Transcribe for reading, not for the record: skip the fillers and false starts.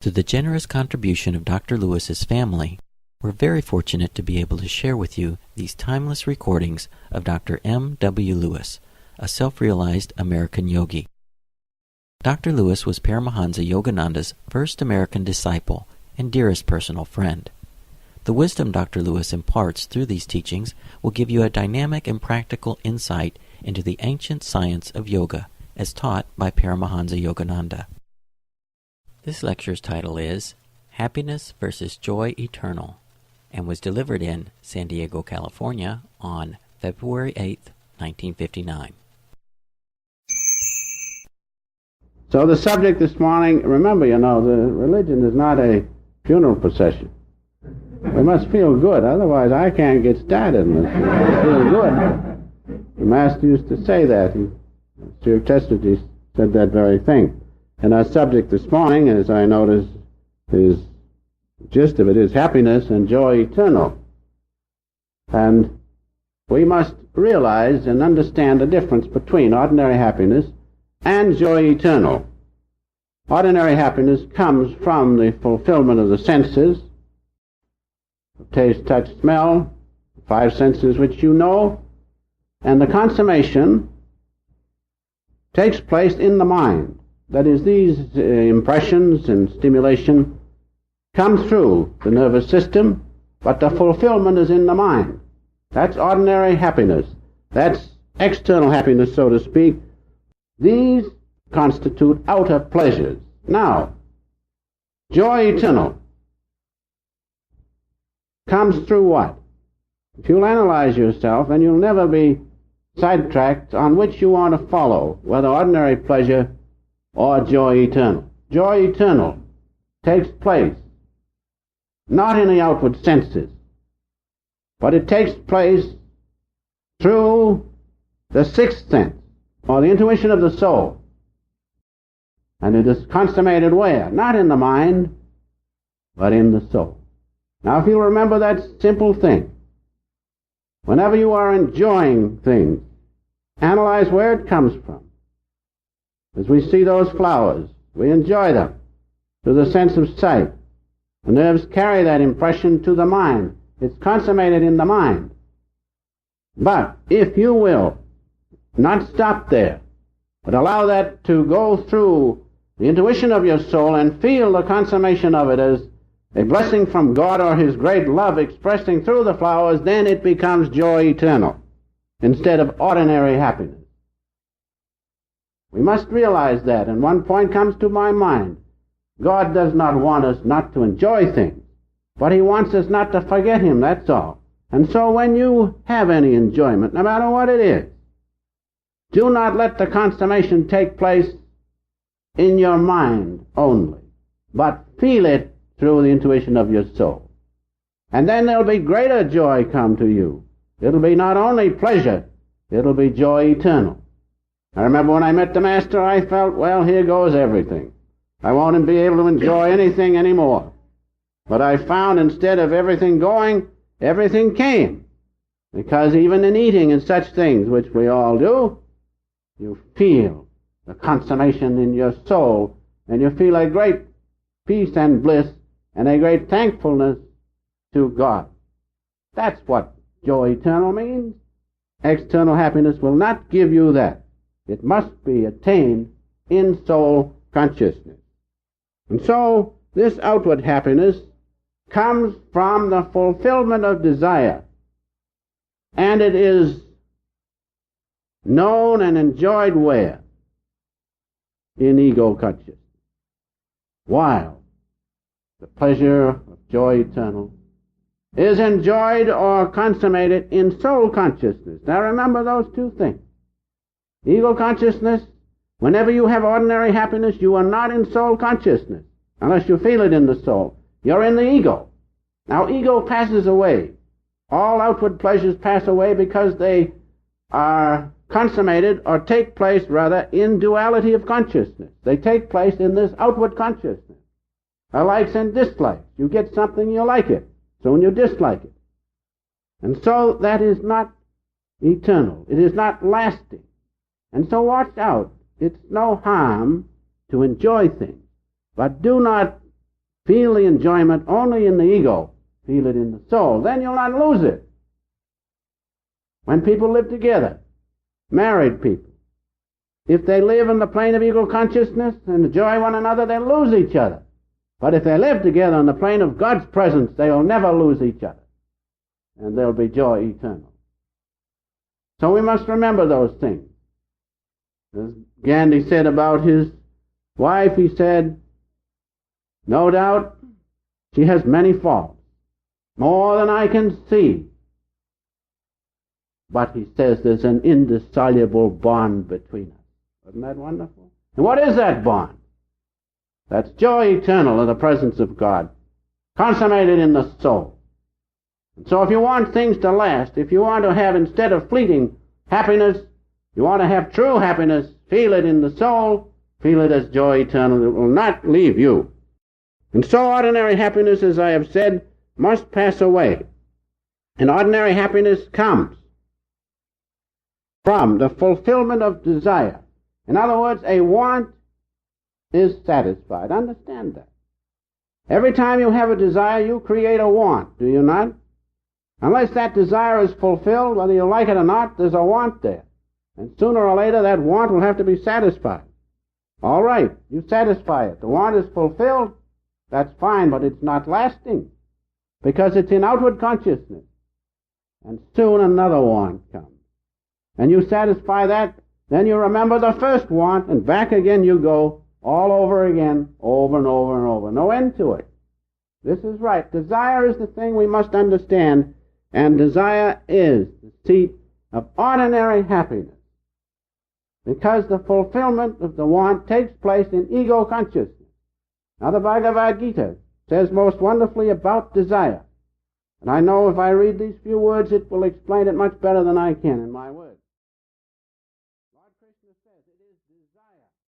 Through the generous contribution of Dr. Lewis's family, we're very fortunate to be able to share with you these timeless recordings of Dr. M. W. Lewis, a self-realized American yogi. Dr. Lewis was Paramahansa Yogananda's first American disciple and dearest personal friend. The wisdom Dr. Lewis imparts through these teachings will give you a dynamic and practical insight into the ancient science of yoga as taught by Paramahansa Yogananda. This lecture's title is Happiness versus Joy Eternal and was delivered in San Diego, California on February 8, 1959. So the subject this morning, remember, the religion is not a funeral procession. We must feel good, otherwise I can't get started unless we feel good. The Master used to say that. Sri Chesterji said that very thing. And our subject this morning, as I notice, is the gist of it is happiness and joy eternal. And we must realize and understand the difference between ordinary happiness and joy eternal. Ordinary happiness comes from the fulfillment of the senses, taste, touch, smell, the five senses which you know, and the consummation takes place in the mind. That is, these impressions and stimulation come through the nervous system, but the fulfillment is in the mind. That's ordinary happiness. That's external happiness, so to speak. These constitute outer pleasures. Now, joy eternal comes through what? If you'll analyze yourself, then you'll never be sidetracked on which you want to follow, whether ordinary pleasure or joy eternal. Joy eternal takes place not in the outward senses, but it takes place through the sixth sense, or the intuition of the soul. And it is consummated where? Not in the mind, but in the soul. Now if you'll remember that simple thing, whenever you are enjoying things, analyze where it comes from. As we see those flowers, we enjoy them through the sense of sight. The nerves carry that impression to the mind. It's consummated in the mind. But if you will not stop there, but allow that to go through the intuition of your soul and feel the consummation of it as a blessing from God or His great love expressing through the flowers, then it becomes joy eternal instead of ordinary happiness. We must realize that, and one point comes to my mind. God does not want us not to enjoy things, but He wants us not to forget Him, that's all. And so when you have any enjoyment, no matter what it is, do not let the consummation take place in your mind only, but feel it through the intuition of your soul. And then there'll be greater joy come to you. It'll be not only pleasure, it'll be joy eternal. I remember when I met the Master, I felt, well, here goes everything. I won't be able to enjoy anything anymore. But I found instead of everything going, everything came. Because even in eating and such things, which we all do, you feel the consummation in your soul, and you feel a great peace and bliss and a great thankfulness to God. That's what joy eternal means. External happiness will not give you that. It must be attained in soul consciousness. And so, this outward happiness comes from the fulfillment of desire. And it is known and enjoyed where? In ego consciousness. While the pleasure of joy eternal is enjoyed or consummated in soul consciousness. Now remember those two things. Ego consciousness, whenever you have ordinary happiness, you are not in soul consciousness, unless you feel it in the soul. You're in the ego. Now ego passes away. All outward pleasures pass away because they are consummated, or take place rather, in duality of consciousness. They take place in this outward consciousness. Likes and dislikes. You get something, you like it. Soon you dislike it. And so that is not eternal. It is not lasting. And so watch out. It's no harm to enjoy things. But do not feel the enjoyment only in the ego, feel it in the soul, then you'll not lose it. When people live together, married people, if they live in the plane of ego consciousness and enjoy one another, they'll lose each other. But if they live together on the plane of God's presence, they'll never lose each other. And there'll be joy eternal. So we must remember those things. As Gandhi said about his wife, he said, no doubt she has many faults, more than I can see. But he says there's an indissoluble bond between us. Isn't that wonderful? And what is that bond? That's joy eternal in the presence of God, consummated in the soul. And so if you want things to last, if you want to have, instead of fleeting happiness, you want to have true happiness, feel it in the soul, feel it as joy eternal. It will not leave you. And so ordinary happiness, as I have said, must pass away. And ordinary happiness comes from the fulfillment of desire. In other words, a want is satisfied. Understand that. Every time you have a desire, you create a want, do you not? Unless that desire is fulfilled, whether you like it or not, there's a want there. And sooner or later, that want will have to be satisfied. All right, you satisfy it. The want is fulfilled, that's fine, but it's not lasting, because it's in outward consciousness. And soon another want comes. And you satisfy that, then you remember the first want, and back again you go, all over again, over and over and over. No end to it. This is right. Desire is the thing we must understand, and desire is the seat of ordinary happiness, because the fulfillment of the want takes place in ego consciousness. Now the Bhagavad Gita says most wonderfully about desire. And I know if I read these few words, it will explain it much better than I can in my way.